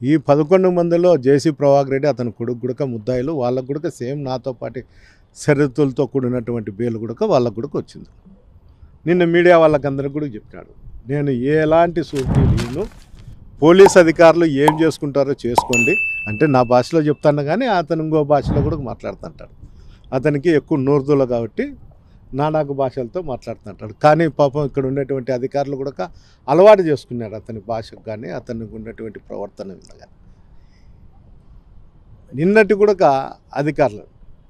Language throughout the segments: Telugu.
ఈ 11 మందిలో జేసీ ప్రభాకర్ రెడ్డి అతని కొడుకు గుడక ముద్దాయిలు, వాళ్ళకు గుడక సేమ్ నాతో పాటు షరతులతో కూడినటువంటి బెయిల్ గుడక వాళ్ళకు గుడక వచ్చింది. నిన్న మీడియా వాళ్ళకందరికి కూడా చెప్పినాడు, నేను ఎలాంటి సూచన లేను, పోలీస్ అధికారులు ఏం చేసుకుంటారో చేసుకోండి అంటే నా భాషలో చెప్తాను, కానీ అతను ఇంకో భాషలో కూడా మాట్లాడుతుంటాడు. అతనికి ఎక్కువ నోరుదూల కాబట్టి నానాకు భాషలతో మాట్లాడుతుంటాడు. కానీ పాపం ఇక్కడ ఉండేటువంటి అధికారులు కూడా అలవాటు చేసుకున్నాడు అతని భాషకు కానీ అతనికి ఉన్నటువంటి ప్రవర్తన మీద. నిన్నటి కూడా అధికారులు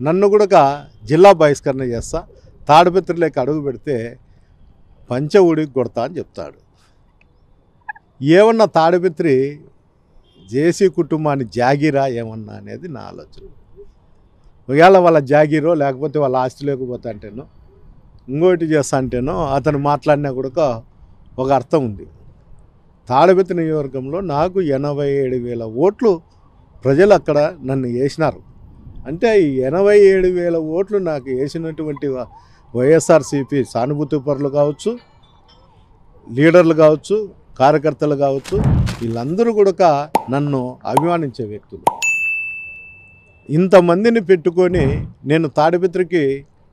నన్ను కూడా జిల్లా బహిష్కరణ చేస్తా, తాడిపత్రిలోకి అడుగు పెడితే పంచ ఊడికి కొడతా అని చెప్తాడు. ఏమన్నా తాడిపత్రి జేసీ కుటుంబాన్ని జాగీరా ఏమన్నా అనేది నా ఆలోచన. ఒకవేళ వాళ్ళ జాగీరో లేకపోతే వాళ్ళ ఆస్తి లేకపోతే అంటేనో ఇంకోటి చేస్తా అంటేనో అతను మాట్లాడినా కూడా ఒక అర్థం ఉంది. తాడిపత్రి నియోజకవర్గంలో నాకు 87,000 ఓట్లు ప్రజలు అక్కడ నన్ను వేసినారు. అంటే ఈ 87,000 ఓట్లు నాకు వేసినటువంటి వైఎస్ఆర్సీపీ సానుభూతి పరులు కావచ్చు, లీడర్లు కావచ్చు, కార్యకర్తలు కావచ్చు, వీళ్ళందరూ కూడా నన్ను అభిమానించే వ్యక్తులు. ఇంతమందిని పెట్టుకొని నేను తాడిపత్రికి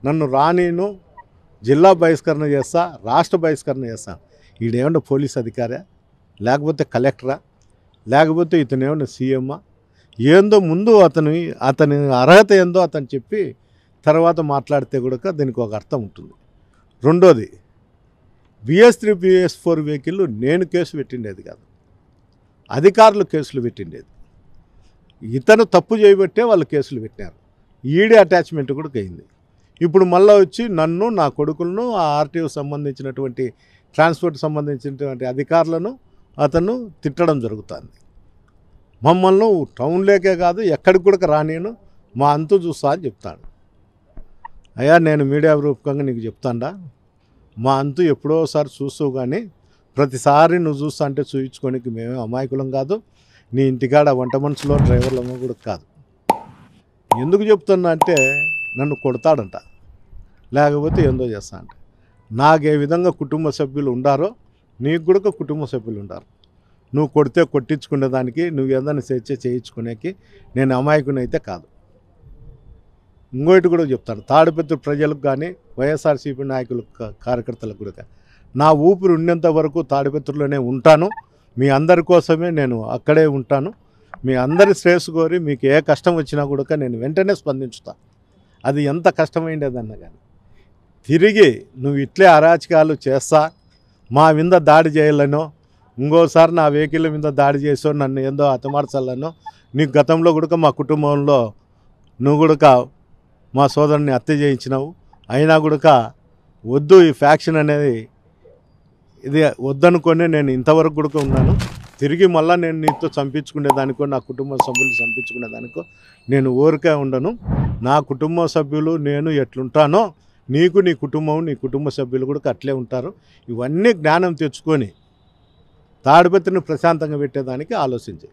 నన్ను రానీను, జిల్లా బహిష్కరణ చేస్తా, రాష్ట్ర బహిష్కరణ చేస్తా. ఈడేమన్నా పోలీస్ అధికారా, లేకపోతే కలెక్టరా, లేకపోతే ఇతనేమన్నా సీఎమ్మా, ఏందో ముందు అతని అర్హత ఏందో అతను చెప్పి తర్వాత మాట్లాడితే కూడా దీనికి ఒక అర్థం ఉంటుంది. రెండోది, BS3 BS4 వెహికల్ నేను కేసు పెట్టిండేది కాదు, అధికారులు కేసులు పెట్టిండేది. ఇతను తప్పు చేయబట్టే వాళ్ళు కేసులు పెట్టినారు. ఈడీ అటాచ్మెంట్ కూడా అయింది. ఇప్పుడు మళ్ళీ వచ్చి నన్ను, నా కొడుకులను, ఆ ఆర్టీఓ సంబంధించినటువంటి ట్రాన్స్పోర్ట్ సంబంధించినటువంటి అధికారులను అతను తిట్టడం జరుగుతుంది. మమ్మల్ని టౌన్లోకే కాదు ఎక్కడికి కూడా రానేను, మా అంతు చూస్తా అని చెప్తాడు. అయ్యా, నేను మీడియా రూపకంగా నీకు చెప్తాండా, మా అంతు ఎప్పుడోసారి చూస్తావు, కానీ ప్రతిసారి నువ్వు చూస్తా అంటే చూయించుకోనికి మేమే అమాయకులం కాదు, నీ ఇంటికాడ వంట మనుషులో డ్రైవర్లమో కూడా కాదు. ఎందుకు చెప్తున్నా అంటే నన్ను కొడతాడంట, లేకపోతే ఏందో చేస్తా అంటే. నాకు ఏ విధంగా కుటుంబ సభ్యులు ఉండారో నీకు కూడా కుటుంబ సభ్యులు ఉండారు. నువ్వు కొడితే కొట్టించుకునేదానికి, నువ్వు ఏదైనా చేయించుకునేకి నేను అమాయకునైతే కాదు. ఇంకోటి కూడా చెప్తాను, తాడిపత్రి ప్రజలకు కానీ వైఎస్ఆర్సీపీ నాయకులు కార్యకర్తలకు కూడా నా ఊపిరి ఉన్నంత వరకు తాడిపత్రిలోనే ఉంటాను. మీ అందరి కోసమే నేను అక్కడే ఉంటాను. మీ అందరి శ్రేయస్సు కోరి మీకు ఏ కష్టం వచ్చినా కూడా నేను వెంటనే స్పందించుతా. అది ఎంత కష్టమైండేదన్నా కానీ. తిరిగి నువ్వు ఇట్లే అరాచకాలు చేస్తా, మా మీద దాడి చేయాలనో, ఇంకోసారి నా వెహికల్ మీద దాడి చేసో, నన్ను ఏందో హతమార్చాలనో, నీకు గతంలో కూడా మా కుటుంబంలో నువ్వు కూడా మా సోదరుని హత్య చేయించినావు. అయినా కూడా వద్దు, ఈ ఫ్యాక్షన్ అనేది ఇది వద్దనుకొని నేను ఇంతవరకు కూడా ఉన్నాను. తిరిగి మళ్ళీ నేను నీతో చంపించుకునేదానికో, నా కుటుంబ సభ్యులు చంపించుకునేదానికో నేను ఊరికే ఉండను. నా కుటుంబ సభ్యులు నేను ఎట్లుంటానో నీకు, నీ కుటుంబం, నీ కుటుంబ సభ్యులు కూడా అట్లే ఉంటారు. ఇవన్నీ జ్ఞానం తెచ్చుకొని తాడిపత్రిని ప్రశాంతంగా పెట్టేదానికి ఆలోచించే.